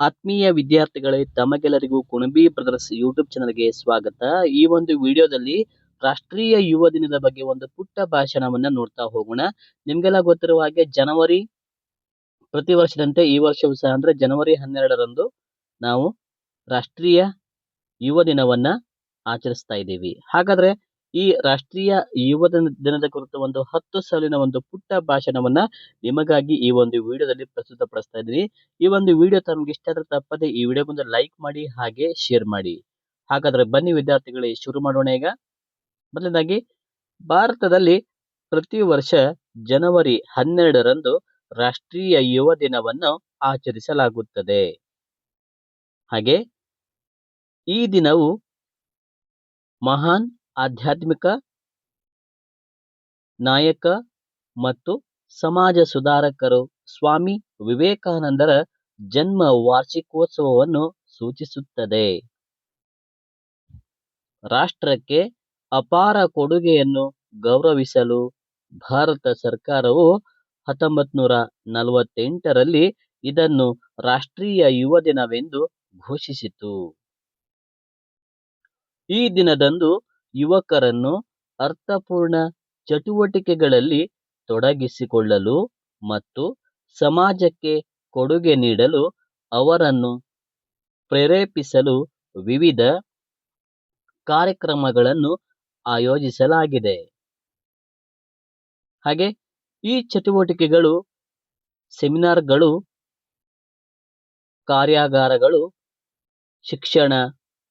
ಆತ್ಮೀಯ ವಿದ್ಯಾರ್ಥಿಗಳೇ, ತಮಗೆಲ್ಲರಿಗೂ ಕುಣಬಿ ಬ್ರದರ್ಸ್ ಯೂಟ್ಯೂಬ್ ಚಾನಲ್ಗೆ ಸ್ವಾಗತ. ಈ ಒಂದು ವಿಡಿಯೋದಲ್ಲಿ ರಾಷ್ಟ್ರೀಯ ಯುವ ದಿನದ ಬಗ್ಗೆ ಒಂದು ಪುಟ್ಟ ಭಾಷಣವನ್ನ ನೋಡ್ತಾ ಹೋಗೋಣ. ನಿಮ್ಗೆಲ್ಲ ಗೊತ್ತಿರುವ ಹಾಗೆ ಜನವರಿ ಪ್ರತಿ ವರ್ಷದಂತೆ ಈ ವರ್ಷವೂ ಸಹ ಅಂದ್ರೆ ಜನವರಿ 12ರಂದು ನಾವು ರಾಷ್ಟ್ರೀಯ ಯುವ ದಿನವನ್ನ ಆಚರಿಸ್ತಾ ಇದ್ದೀವಿ. ಹಾಗಾದ್ರೆ ಈ ರಾಷ್ಟ್ರೀಯ ಯುವ ದಿನದ ಕುರಿತು ಒಂದು 10 ಸಾಲಿನ ಒಂದು ಪುಟ್ಟ ಭಾಷಣವನ್ನ ನಿಮಗಾಗಿ ಈ ಒಂದು ವಿಡಿಯೋದಲ್ಲಿ ಪ್ರಸ್ತುತಪಡಿಸ್ತಾ ಇದ್ದೀನಿ. ಈ ಒಂದು ವಿಡಿಯೋ ತಮ್ಗೆ ಇಷ್ಟ ಆದ್ರೆ ತಪ್ಪದೆ ಈ ವಿಡಿಯೋಗೊಂದು ಲೈಕ್ ಮಾಡಿ ಹಾಗೆ ಶೇರ್ ಮಾಡಿ. ಹಾಗಾದ್ರೆ ಬನ್ನಿ ವಿದ್ಯಾರ್ಥಿಗಳೇ, ಶುರು ಮಾಡೋಣ ಈಗ. ಮೊದಲನೇದಾಗಿ, ಭಾರತದಲ್ಲಿ ಪ್ರತಿ ವರ್ಷ ಜನವರಿ 12ರಂದು ರಾಷ್ಟ್ರೀಯ ಯುವ ದಿನವನ್ನು ಆಚರಿಸಲಾಗುತ್ತದೆ. ಹಾಗೆ ಈ ದಿನವು ಮಹಾನ್ ಆಧ್ಯಾತ್ಮಿಕ ನಾಯಕ ಮತ್ತು ಸಮಾಜ ಸುಧಾರಕರು ಸ್ವಾಮಿ ವಿವೇಕಾನಂದರ ಜನ್ಮ ವಾರ್ಷಿಕೋತ್ಸವವನ್ನು ಸೂಚಿಸುತ್ತದೆ. ರಾಷ್ಟ್ರಕ್ಕೆ ಅಪಾರ ಕೊಡುಗೆಯನ್ನು ಗೌರವಿಸಲು ಭಾರತ ಸರ್ಕಾರವು 1948ರಲ್ಲಿ ಇದನ್ನು ರಾಷ್ಟ್ರೀಯ ಯುವ ದಿನವೆಂದು ಘೋಷಿಸಿತು. ಈ ದಿನದಂದು ಯುವಕರನ್ನು ಅರ್ಥಪೂರ್ಣ ಚಟುವಟಿಕೆಗಳಲ್ಲಿ ತೊಡಗಿಸಿಕೊಳ್ಳಲು ಮತ್ತು ಸಮಾಜಕ್ಕೆ ಕೊಡುಗೆ ನೀಡಲು ಅವರನ್ನು ಪ್ರೇರೇಪಿಸಲು ವಿವಿಧ ಕಾರ್ಯಕ್ರಮಗಳನ್ನು ಆಯೋಜಿಸಲಾಗಿದೆ. ಹಾಗೆ ಈ ಚಟುವಟಿಕೆಗಳು ಸೆಮಿನಾರ್ಗಳು, ಕಾರ್ಯಾಗಾರಗಳು, ಶಿಕ್ಷಣ,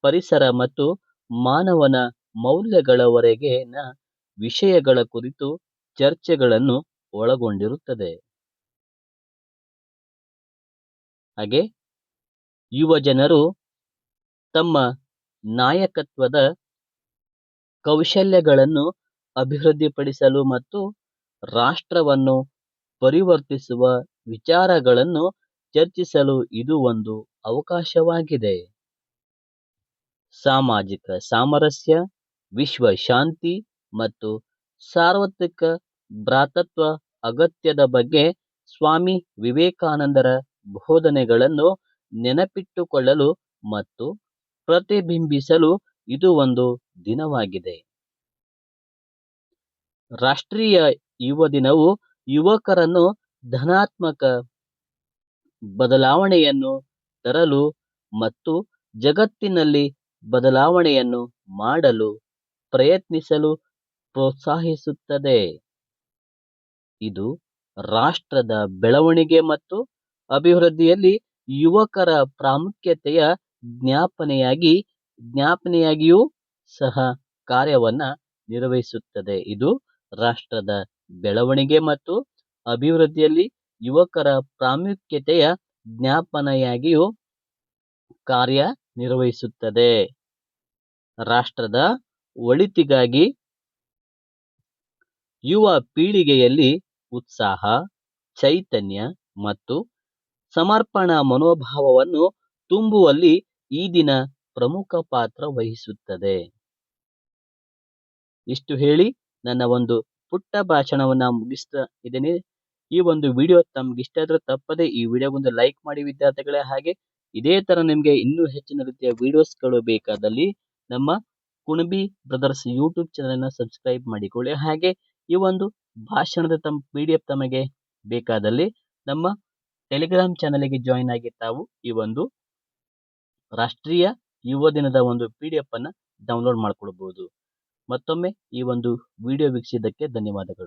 ಪರಿಸರ ಮತ್ತು ಮಾನವನ ಮೌಲ್ಯಗಳವರೆಗಿನ ವಿಷಯಗಳ ಕುರಿತು ಚರ್ಚೆಗಳನ್ನು ಒಳಗೊಂಡಿರುತ್ತದೆ. ಹಾಗೆ ಯುವ ಜನರು ತಮ್ಮ ನಾಯಕತ್ವದ ಕೌಶಲ್ಯಗಳನ್ನು ಅಭಿವೃದ್ಧಿಪಡಿಸಲು ಮತ್ತು ರಾಷ್ಟ್ರವನ್ನು ಪರಿವರ್ತಿಸುವ ವಿಚಾರಗಳನ್ನು ಚರ್ಚಿಸಲು ಇದು ಒಂದು ಅವಕಾಶವಾಗಿದೆ. ಸಾಮಾಜಿಕ ಸಾಮರಸ್ಯ, ವಿಶ್ವ ಶಾಂತಿ ಮತ್ತು ಸಾರ್ವತ್ರಿಕ ಭ್ರಾತೃತ್ವ ಅಗತ್ಯದ ಬಗ್ಗೆ ಸ್ವಾಮಿ ವಿವೇಕಾನಂದರ ಬೋಧನೆಗಳನ್ನು ನೆನಪಿಟ್ಟುಕೊಳ್ಳಲು ಮತ್ತು ಪ್ರತಿಬಿಂಬಿಸಲು ಇದು ಒಂದು ದಿನವಾಗಿದೆ. ರಾಷ್ಟ್ರೀಯ ಯುವ ದಿನವು ಯುವಕರನ್ನು ಧನಾತ್ಮಕ ಬದಲಾವಣೆಯನ್ನು ತರಲು ಮತ್ತು ಜಗತ್ತಿನಲ್ಲಿ ಬದಲಾವಣೆಯನ್ನು ಮಾಡಲು ಪ್ರಯತ್ನಿಸಲು ಪ್ರೋತ್ಸಾಹಿಸುತ್ತದೆ. ಇದು ರಾಷ್ಟ್ರದ ಬೆಳವಣಿಗೆ ಮತ್ತು ಅಭಿವೃದ್ಧಿಯಲ್ಲಿ ಯುವಕರ ಪ್ರಾಮುಖ್ಯತೆಯ ಜ್ಞಾಪನೆಯಾಗಿಯೂ ಸಹ ಕಾರ್ಯವನ್ನ ನಿರ್ವಹಿಸುತ್ತದೆ. ಇದು ರಾಷ್ಟ್ರದ ಬೆಳವಣಿಗೆ ಮತ್ತು ಅಭಿವೃದ್ಧಿಯಲ್ಲಿ ಯುವಕರ ಪ್ರಾಮುಖ್ಯತೆಯ ಜ್ಞಾಪನೆಯಾಗಿಯೂ ಕಾರ್ಯನಿರ್ವಹಿಸುತ್ತದೆ. ರಾಷ್ಟ್ರದ ಒಳಿತಿಗಾಗಿ ಯುವ ಪೀಳಿಗೆಯಲ್ಲಿ ಉತ್ಸಾಹ, ಚೈತನ್ಯ ಮತ್ತು ಸಮರ್ಪಣಾ ಮನೋಭಾವವನ್ನು ತುಂಬುವಲ್ಲಿ ಈ ದಿನ ಪ್ರಮುಖ ಪಾತ್ರ ವಹಿಸುತ್ತದೆ. ಇಷ್ಟು ಹೇಳಿ ನನ್ನ ಒಂದು ಪುಟ್ಟ ಭಾಷಣವನ್ನ ಮುಗಿಸ್ತಾ ಇದ್ದೇನೆ. ಈ ಒಂದು ವಿಡಿಯೋ ತಮ್ಗೆ ಇಷ್ಟ ಆದ್ರೆ ತಪ್ಪದೆ ಈ ವಿಡಿಯೋಗೊಂದು ಲೈಕ್ ಮಾಡಿ ವಿದ್ಯಾರ್ಥಿಗಳೇ. ಹಾಗೆ ಇದೇ ತರ ನಿಮ್ಗೆ ಇನ್ನೂ ಹೆಚ್ಚಿನ ರೀತಿಯ ವಿಡಿಯೋಸ್ಗಳು ಬೇಕಾದಲ್ಲಿ ನಮ್ಮ Kunabi brothers YouTube channel subscribe ಮಾಡಿಕೊಳ್ಳಿ. ಹಾಗೆ ಈ ಒಂದು ಭಾಷಣದ PDF ತಮಗೆ ಬೇಕಾದಲ್ಲಿ ನಮ್ಮ ಟೆಲಿಗ್ರಾಮ್ ಚಾನಲ್ಗೆ ಜಾಯಿನ್ ಆಗಿ ತಾವು ಈ ಒಂದು ರಾಷ್ಟ್ರೀಯ ಯುವ ದಿನದ ಒಂದು PDF ಅನ್ನ ಡೌನ್ಲೋಡ್ ಮಾಡ್ಕೊಳ್ಬಹುದು. ಮತ್ತೊಮ್ಮೆ ಈ ಒಂದು ವಿಡಿಯೋ ವೀಕ್ಷಿಸಿದ್ದಕ್ಕೆ ಧನ್ಯವಾದಗಳು.